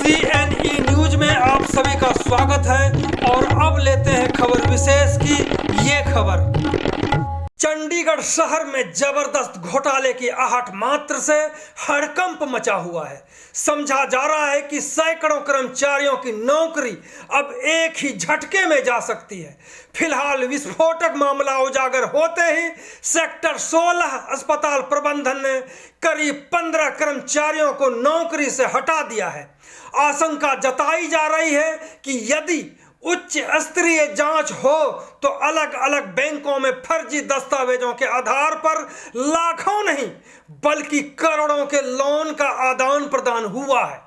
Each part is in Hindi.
CNE न्यूज में आप सभी का स्वागत है और अब लेते हैं खबर विशेष की ये खबर। चंडीगढ़ शहर में जबरदस्त घोटाले की आहट मात्र से हड़कंप मचा हुआ है। समझा जा रहा है कि सैकड़ों कर्मचारियों की नौकरी अब एक ही झटके में जा सकती है। फिलहाल विस्फोटक मामला उजागर होते ही सेक्टर 16 अस्पताल प्रबंधन ने करीब 15 कर्मचारियों को नौकरी से हटा दिया है। आशंका जताई जा रही है कि यदि उच्च स्तरीय जांच हो तो अलग अलग बैंकों में फर्जी दस्तावेजों के आधार पर लाखों नहीं बल्कि करोड़ों के लोन का आदान प्रदान हुआ है।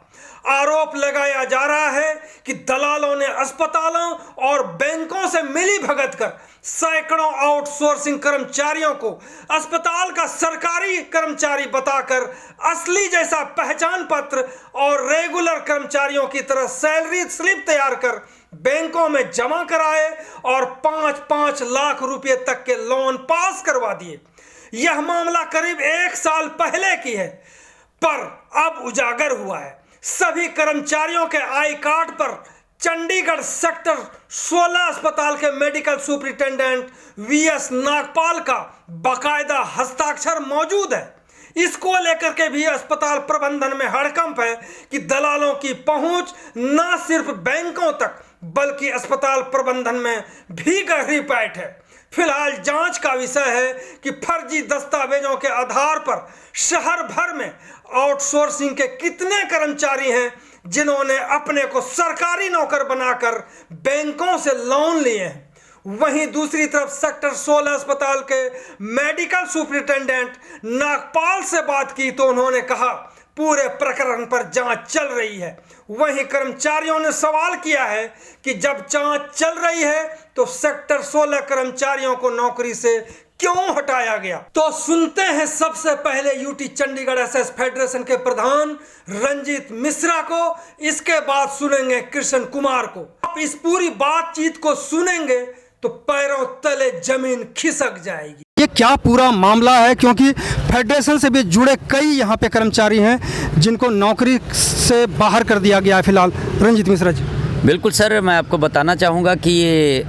आरोप लगाया जा रहा है कि दलालों ने अस्पतालों और बैंकों से मिली भगत कर सैकड़ों आउटसोर्सिंग कर्मचारियों को अस्पताल का सरकारी कर्मचारी बताकर असली जैसा पहचान पत्र और रेगुलर कर्मचारियों की तरह सैलरी स्लिप तैयार कर बैंकों में जमा कराए और 5-5 लाख रुपए तक के लोन पास करवा दिए। यह मामला करीब 1 साल पहले की है, पर अब उजागर हुआ है। सभी कर्मचारियों के आई कार्ड पर चंडीगढ़ सेक्टर 16 अस्पताल के मेडिकल सुपरिटेंडेंट VS नागपाल का बाकायदा हस्ताक्षर मौजूद है। इसको लेकर के भी अस्पताल प्रबंधन में हड़कंप है कि दलालों की पहुंच न सिर्फ बैंकों तक बल्कि अस्पताल प्रबंधन में भी गहरी पैठ है। फिलहाल जांच का विषय है कि फर्जी दस्तावेजों के आधार पर शहर भर में आउटसोर्सिंग के कितने कर्मचारी हैं जिन्होंने अपने को सरकारी नौकर बनाकर बैंकों से लोन लिए हैं। वहीं दूसरी तरफ सेक्टर 16 अस्पताल के मेडिकल सुपरिटेंडेंट नागपाल से बात की तो उन्होंने कहा पूरे प्रकरण पर जांच चल रही है। वहीं कर्मचारियों ने सवाल किया है कि जब जांच चल रही है तो सेक्टर 16 कर्मचारियों को नौकरी से क्यों हटाया गया। तो सुनते हैं सबसे पहले यूटी चंडीगढ़ एसएस फेडरेशन के प्रधान रंजीत मिश्रा को, इसके बाद सुनेंगे कृष्ण कुमार को। आप इस पूरी बातचीत को सुनेंगे तो पैरों तले जमीन खिसक जाएगी। ये क्या पूरा मामला है, क्योंकि फेडरेशन से भी जुड़े कई यहाँ पे कर्मचारी हैं जिनको नौकरी से बाहर कर दिया गया है फिलहाल। रंजीत मिश्रा जी। बिल्कुल सर, मैं आपको बताना चाहूँगा कि ये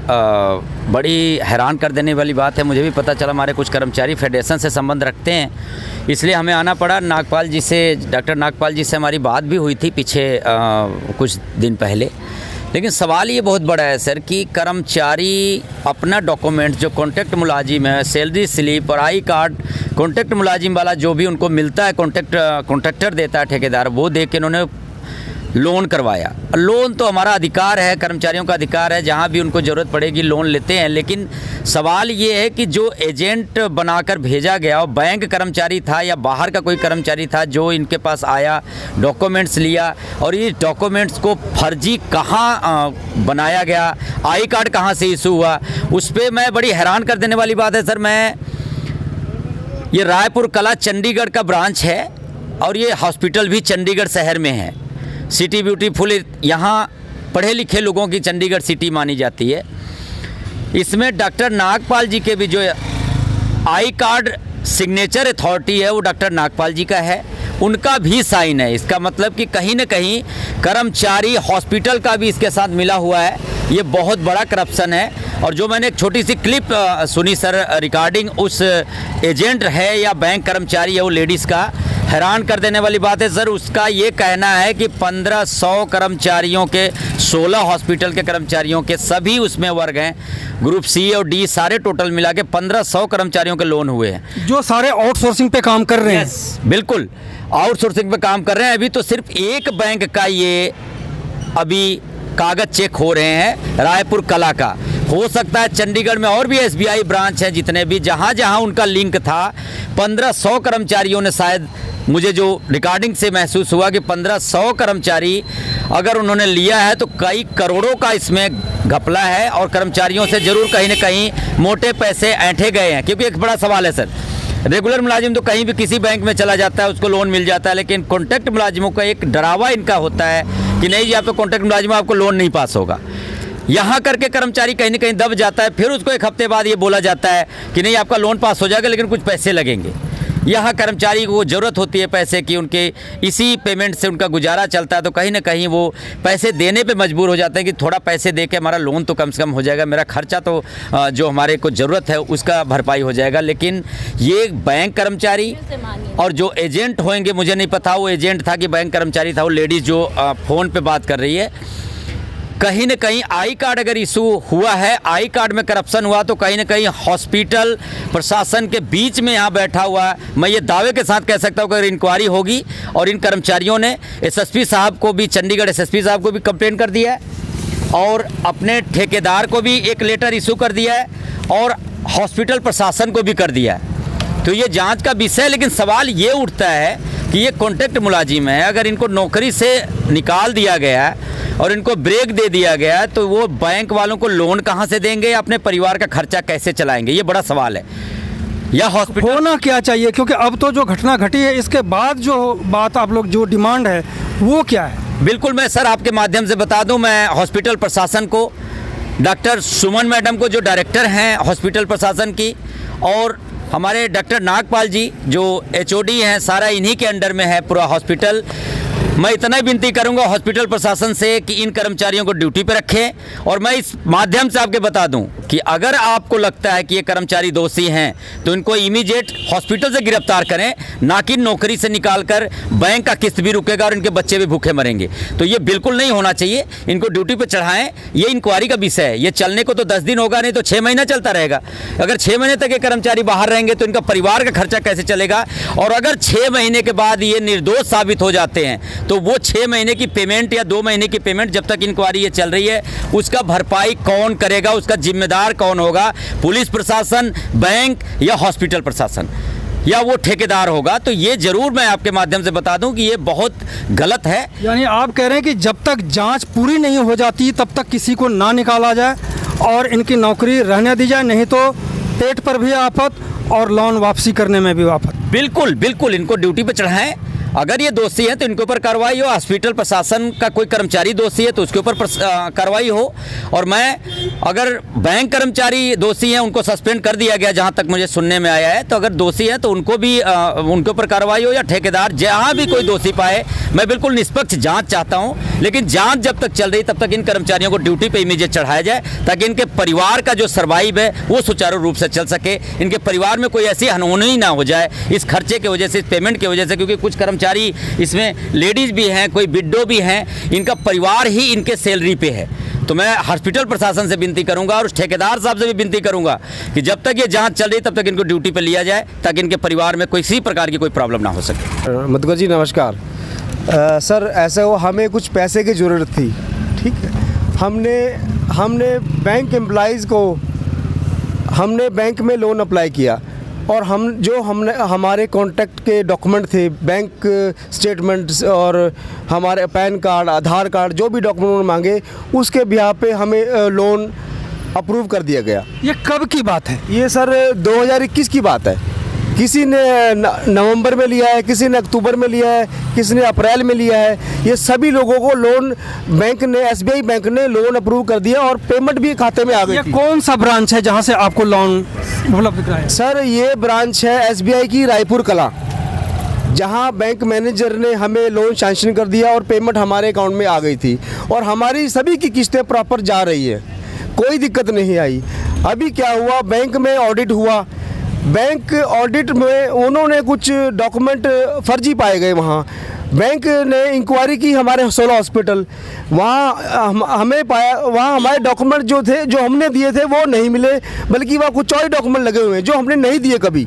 बड़ी हैरान कर देने वाली बात है। मुझे भी पता चला हमारे कुछ कर्मचारी फेडरेशन से संबंध रखते हैं, इसलिए हमें आना पड़ा। नागपाल जी से, डॉक्टर नागपाल जी से हमारी बात भी हुई थी पीछे कुछ दिन पहले। लेकिन सवाल ये बहुत बड़ा है सर कि कर्मचारी अपना डॉक्यूमेंट जो कॉन्ट्रैक्ट मुलाजिम है, सैलरी स्लिप और आई कार्ड कॉन्ट्रैक्ट मुलाजिम वाला जो भी उनको मिलता है, कॉन्ट्रैक्टर देता है ठेकेदार, वो दे के उन्होंने लोन करवाया। लोन तो हमारा अधिकार है, कर्मचारियों का अधिकार है, जहाँ भी उनको ज़रूरत पड़ेगी लोन लेते हैं। लेकिन सवाल ये है कि जो एजेंट बनाकर भेजा गया वो बैंक कर्मचारी था या बाहर का कोई कर्मचारी था जो इनके पास आया, डॉक्यूमेंट्स लिया, और ये डॉक्यूमेंट्स को फर्जी कहाँ बनाया गया, आई कार्ड कहाँ से इशू हुआ, उस पर मैं बड़ी हैरान कर देने वाली बात है सर। ये रायपुर कला चंडीगढ़ का ब्रांच है और ये हॉस्पिटल भी चंडीगढ़ शहर में है। सिटी ब्यूटीफुल, यहाँ पढ़े लिखे लोगों की चंडीगढ़ सिटी मानी जाती है। इसमें डॉक्टर नागपाल जी के भी जो आई कार्ड सिग्नेचर अथॉरिटी है वो डॉक्टर नागपाल जी का है, उनका भी साइन है। इसका मतलब कि कहीं ना कहीं कर्मचारी हॉस्पिटल का भी इसके साथ मिला हुआ है। ये बहुत बड़ा करप्शन है। और जो मैंने एक छोटी सी क्लिप सुनी सर रिकॉर्डिंग, उस एजेंट है या बैंक कर्मचारी है वो लेडीज़ का, हैरान कर देने वाली बात है सर। उसका ये कहना है कि 1500 कर्मचारियों के 16 हॉस्पिटल के कर्मचारियों के सभी उसमें वर्ग हैं, ग्रुप सी और डी सारे टोटल मिला के 1500 कर्मचारियों के लोन हुए हैं जो सारे आउटसोर्सिंग पे काम कर रहे हैं। बिल्कुल आउटसोर्सिंग पे काम कर रहे हैं। अभी तो सिर्फ एक बैंक का ये अभी कागज चेक हो रहे हैं, रायपुर कला का। हो सकता है चंडीगढ़ में और भी SBI ब्रांच हैं जितने भी, जहाँ जहाँ उनका लिंक था। 1500 कर्मचारियों ने, शायद मुझे जो रिकॉर्डिंग से महसूस हुआ कि 1500 कर्मचारी अगर उन्होंने लिया है तो कई करोड़ों का इसमें घपला है और कर्मचारियों से ज़रूर कहीं ना कहीं मोटे पैसे ऐंठे गए हैं। क्योंकि एक बड़ा सवाल है सर, रेगुलर मुलाजिम तो कहीं भी किसी बैंक में चला जाता है, उसको लोन मिल जाता है, लेकिन कॉन्ट्रैक्ट मुलाजिमों का एक डरावा इनका होता है कि नहीं जी आप तो कॉन्ट्रैक्ट मुलाजिम, आपको लोन नहीं पास होगा। यहाँ करके कर्मचारी कहीं ना कहीं दब जाता है, फिर उसको एक हफ्ते बाद ये बोला जाता है कि नहीं आपका लोन पास हो जाएगा लेकिन कुछ पैसे लगेंगे। यहाँ कर्मचारी को ज़रूरत होती है पैसे की, उनके इसी पेमेंट से उनका गुजारा चलता है, तो कहीं ना कहीं वो पैसे देने पे मजबूर हो जाते हैं कि थोड़ा पैसे दे के हमारा लोन तो कम से कम हो जाएगा, मेरा खर्चा तो जो हमारे को ज़रूरत है उसका भरपाई हो जाएगा। लेकिन ये बैंक कर्मचारी और जो एजेंट होंगे, मुझे नहीं पता वो एजेंट था कि बैंक कर्मचारी था, वो लेडीज़ जो फ़ोन पे बात कर रही है, कहीं ना कहीं आई कार्ड अगर इशू हुआ है, आई कार्ड में करप्शन हुआ, तो कहीं ना कहीं हॉस्पिटल प्रशासन के बीच में यहाँ बैठा हुआ है। मैं ये दावे के साथ कह सकता हूँ कि अगर इंक्वायरी होगी और इन कर्मचारियों ने एसएसपी साहब को भी, चंडीगढ़ एसएसपी साहब को भी कंप्लेंट कर दिया है और अपने ठेकेदार को भी एक लेटर इशू कर दिया है और हॉस्पिटल प्रशासन को भी कर दिया है, तो ये जांच का विषय है। लेकिन सवाल ये उठता है कि ये कॉन्ट्रैक्ट मुलाजिम है, अगर इनको नौकरी से निकाल दिया गया है और इनको ब्रेक दे दिया गया है, तो वो बैंक वालों को लोन कहाँ से देंगे, अपने परिवार का खर्चा कैसे चलाएंगे, ये बड़ा सवाल है। या हॉस्पिटल होना क्या चाहिए, क्योंकि अब तो जो घटना घटी है इसके बाद जो बात आप लोग जो डिमांड है वो क्या है? बिल्कुल, मैं सर आपके माध्यम से बता दूं, मैं हॉस्पिटल प्रशासन को, डॉक्टर सुमन मैडम को जो डायरेक्टर हैं हॉस्पिटल प्रशासन की, और हमारे डॉक्टर नागपाल जी जो एचओडी हैं, सारा इन्हीं के अंडर में है पूरा हॉस्पिटल, मैं इतना ही विनती करूंगा हॉस्पिटल प्रशासन से कि इन कर्मचारियों को ड्यूटी पे रखें। और मैं इस माध्यम से आपके बता दूं कि अगर आपको लगता है कि ये कर्मचारी दोषी हैं तो इनको इमीडिएट हॉस्पिटल से गिरफ्तार करें, ना कि नौकरी से निकालकर बैंक का किस्त भी रुकेगा और इनके बच्चे भी भूखे मरेंगे। तो ये बिल्कुल नहीं होना चाहिए, इनको ड्यूटी पर चढ़ाएं। ये इंक्वायरी का विषय है, ये चलने को तो 10 दिन होगा, नहीं तो 6 महीना चलता रहेगा। अगर 6 महीने तक ये कर्मचारी बाहर रहेंगे तो इनका परिवार का खर्चा कैसे चलेगा, और अगर 6 महीने के बाद ये निर्दोष साबित हो जाते हैं तो वो 6 महीने की पेमेंट या 2 महीने की पेमेंट जब तक इंक्वायरी ये चल रही है उसका भरपाई कौन करेगा, उसका जिम्मेदार कौन होगा, पुलिस प्रशासन, बैंक या हॉस्पिटल प्रशासन, या वो ठेकेदार होगा। तो ये जरूर मैं आपके माध्यम से बता दूं कि ये बहुत गलत है। यानी आप कह रहे हैं कि जब तक जांच पूरी नहीं हो जाती तब तक किसी को ना निकाला जाए और इनकी नौकरी रहने दी जाए, नहीं तो पेट पर भी आफत और लोन वापसी करने में भी आफत। बिल्कुल बिल्कुल, इनको ड्यूटी पे चढ़ाएं। अगर ये दोषी है तो इनके ऊपर कार्रवाई हो, हॉस्पिटल प्रशासन का कोई कर्मचारी दोषी है तो उसके ऊपर कार्रवाई हो, और मैं अगर बैंक कर्मचारी दोषी हैं उनको सस्पेंड कर दिया गया जहां तक मुझे सुनने में आया है, तो अगर दोषी है तो उनको भी उनके ऊपर कार्रवाई हो, या ठेकेदार जहां भी कोई दोषी पाए। मैं बिल्कुल निष्पक्ष जाँच चाहता हूँ, लेकिन जाँच जब तक चल रही तब तक इन कर्मचारियों को ड्यूटी पर इमीडिएट चढ़ाया जाए ताकि इनके परिवार का जो सर्वाइव है वो सुचारू रूप से चल सके, इनके परिवार में कोई ऐसी अनहोनी ना हो जाए इस खर्चे की वजह से, इस पेमेंट की वजह से, क्योंकि कुछ कर्मचारी इसमें लेडीज भी हैं, कोई विडो भी हैं, इनका परिवार ही इनके सैलरी पे है। तो मैं हॉस्पिटल प्रशासन से विनती करूंगा और उस ठेकेदार साहब से भी विनती करूंगा कि जब तक ये जांच चल रही तब तक इनको ड्यूटी पे लिया जाए ताकि इनके परिवार में किसी प्रकार की कोई प्रॉब्लम ना हो सके। मधुकर जी नमस्कार। सर ऐसे हो, हमें कुछ पैसे की ज़रूरत थी, ठीक है। हमने बैंक एम्प्लॉइज़ को, हमने बैंक में लोन अप्लाई किया और हमने हमारे कॉन्टैक्ट के डॉक्यूमेंट थे, बैंक स्टेटमेंट्स और हमारे पैन कार्ड, आधार कार्ड, जो भी डॉक्यूमेंट मांगे उसके बिहार पे हमें लोन अप्रूव कर दिया गया। ये कब की बात है? ये सर 2021 की बात है। किसी ने नवंबर में लिया है, किसी ने अक्टूबर में लिया है, किसी ने अप्रैल में लिया है। ये सभी लोगों को लोन बैंक ने, एसबीआई बैंक ने लोन अप्रूव कर दिया और पेमेंट भी खाते में आ गई। ये कौन सा ब्रांच है जहां से आपको लोन उपलब्ध कराया? सर ये ब्रांच है एसबीआई की रायपुर कला, जहां बैंक मैनेजर ने हमें लोन सैंक्शन कर दिया और पेमेंट हमारे अकाउंट में आ गई थी और हमारी सभी की किस्तें प्रॉपर जा रही है, कोई दिक्कत नहीं आई। अभी क्या हुआ, बैंक में ऑडिट हुआ, बैंक ऑडिट में उन्होंने कुछ डॉक्यूमेंट फर्जी पाए गए। वहाँ बैंक ने इंक्वायरी की हमारे 16 हॉस्पिटल, वहाँ हमें पाया, वहाँ हमारे डॉक्यूमेंट जो थे, जो हमने दिए थे वो नहीं मिले, बल्कि वहाँ कुछ और डॉक्यूमेंट लगे हुए हैं जो हमने नहीं दिए कभी।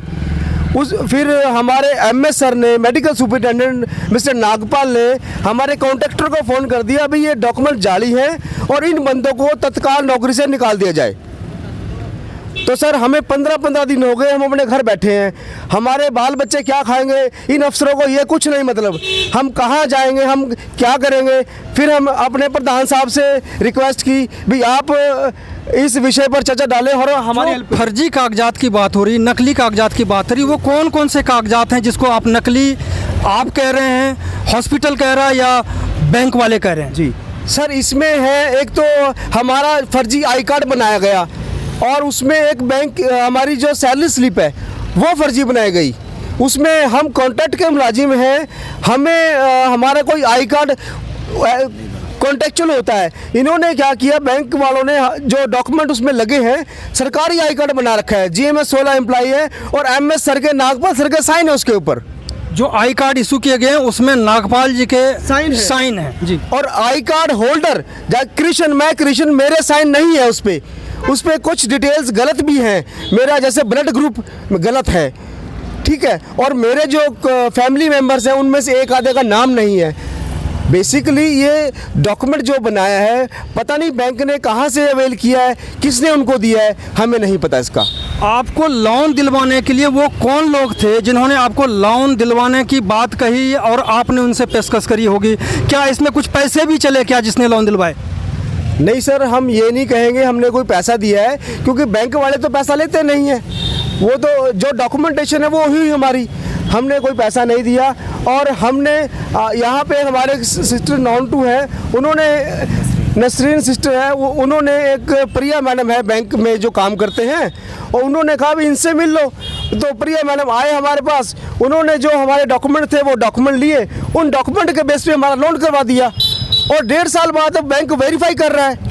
फिर हमारे एमएस सर ने, मेडिकल सुपरिटेंडेंट मिस्टर नागपाल ने हमारे कॉन्ट्रैक्टर को फ़ोन कर दिया, अभी ये डॉक्यूमेंट जाली हैं और इन बंदों को तत्काल नौकरी से निकाल दिया जाए। तो सर हमें 15 दिन हो गए, हम अपने घर बैठे हैं, हमारे बाल बच्चे क्या खाएंगे, इन अफसरों को ये कुछ नहीं मतलब, हम कहाँ जाएंगे, हम क्या करेंगे। फिर हम अपने प्रधान साहब से रिक्वेस्ट की भी आप इस विषय पर चर्चा डालें और हमारी फर्जी कागजात की बात हो रही, नकली कागजात की बात हो रही, वो कौन कौन से कागजात हैं जिसको आप नकली आप कह रहे हैं, हॉस्पिटल कह रहा है या बैंक वाले कह रहे हैं? जी सर, इसमें है एक तो हमारा फर्जी आई कार्ड बनाया गया और उसमें एक बैंक हमारी जो सैलरी स्लिप है वो फर्जी बनाई गई उसमें हम कॉन्ट्रैक्ट के मुलाजिम हैं, हमें हमारा कोई आई कार्ड कॉन्टेक्चुअल होता है। इन्होंने क्या किया, बैंक वालों ने जो डॉक्यूमेंट उसमें लगे हैं सरकारी आई कार्ड बना रखा है, GMS 16 एम्प्लॉई है और MS सर के, नागपाल सर के साइन है उसके ऊपर। जो आई कार्ड इशू किए गए हैं उसमें नागपाल जी के साइन है जी। और आई कार्ड होल्डर कृष्ण मेरे साइन नहीं है उस पे कुछ डिटेल्स गलत भी हैं, मेरा जैसे ब्लड ग्रुप गलत है, ठीक है, और मेरे जो फैमिली मेंबर्स हैं उनमें से एक आधे का नाम नहीं है। बेसिकली ये डॉक्यूमेंट जो बनाया है पता नहीं बैंक ने कहाँ से अवेल किया है, किसने उनको दिया है, हमें नहीं पता इसका। आपको लोन दिलवाने के लिए वो कौन लोग थे जिन्होंने आपको लोन दिलवाने की बात कही और आपने उनसे पेशकश करी होगी? क्या इसमें कुछ पैसे भी चले क्या जिसने लोन दिलवाए? नहीं सर, हम ये नहीं कहेंगे हमने कोई पैसा दिया है, क्योंकि बैंक वाले तो पैसा लेते नहीं हैं, वो तो जो डॉक्यूमेंटेशन है वो हुई हमारी, हमने कोई पैसा नहीं दिया। और हमने यहाँ पे हमारे सिस्टर नॉन टू है, उन्होंने नसरीन सिस्टर है, वो उन्होंने एक प्रिया मैडम है बैंक में जो काम करते हैं, और उन्होंने कहा भी इनसे मिल लो, तो प्रिया मैडम आए हमारे पास, उन्होंने जो हमारे डॉक्यूमेंट थे वो डॉक्यूमेंट लिए, उन डॉक्यूमेंट के बेस पे हमारा लोन करवा दिया, और 1.5 साल बाद अब बैंक वेरीफाई कर रहा है।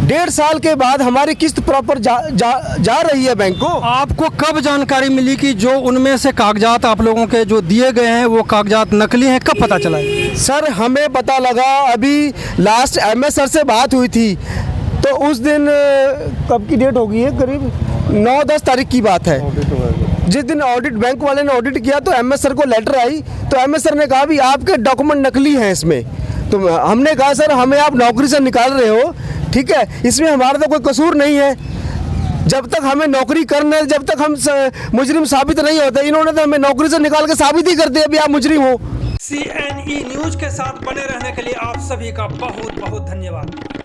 1.5 साल के बाद हमारी किस्त प्रॉपर जा रही है बैंक को। आपको कब जानकारी मिली कि जो उनमें से कागजात आप लोगों के जो दिए गए हैं वो कागजात नकली हैं, कब पता चला? सर हमें पता लगा अभी लास्ट MS सर से बात हुई थी, तो उस दिन कब की डेट होगी है, करीब 9-10 तारीख की बात है, जिस दिन ऑडिट बैंक वाले ने ऑडिट किया तो MS सर को लेटर आई, तो MS सर ने कहा भी आपके डॉक्यूमेंट नकली हैं इसमें। तो हमने कहा सर हमें आप नौकरी से निकाल रहे हो, ठीक है, इसमें हमारा तो कोई कसूर नहीं है, जब तक हमें नौकरी करना है, जब तक हम मुजरिम साबित नहीं होते, इन्होंने तो हमें नौकरी से निकाल के साबित ही कर दिया अभी आप मुजरिम हो। CNE न्यूज के साथ बने रहने के लिए आप सभी का बहुत बहुत धन्यवाद।